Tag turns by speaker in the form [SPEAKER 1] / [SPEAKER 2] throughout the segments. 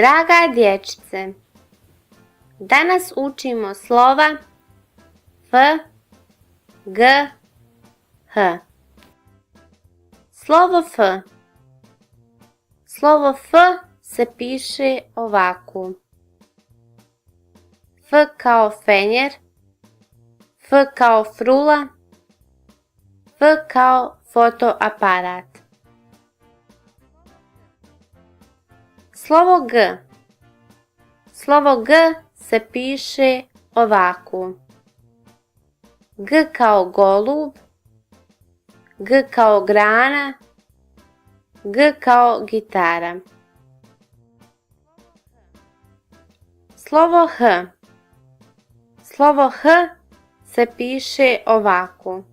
[SPEAKER 1] Draga dječice, danas učimo slova F, G, H. Slovo F. Slovo F se piše ovako. F kao fenjer, F kao frula, F kao fotoaparat. Slovo G. Slovo G se piše ovako. G kao golub, G kao grana, G kao gitara. Slovo H. Slovo H se piše ovako.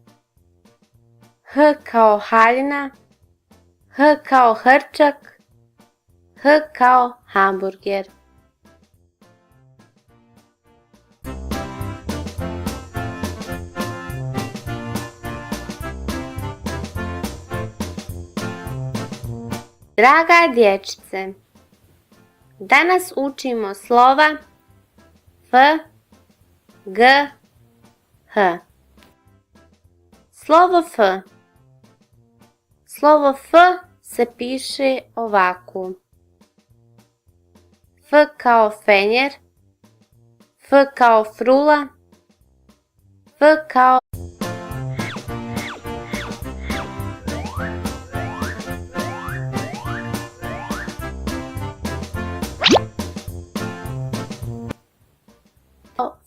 [SPEAKER 1] H kao haljina, H kao hrčak, H kao hamburger. Draga dječice, danas učimo slova F, G, H. Slovo F. Slovo F se piše ovako. F kao fenjer, F kao frula, F kao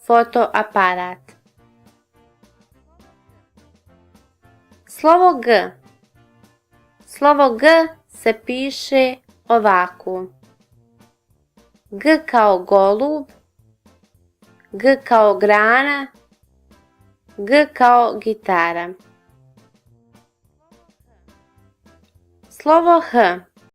[SPEAKER 1] fotoaparat. Slovo G. Slovo G se piše ovako. G kao golub, G kao grana, G kao gitara. Slovo H.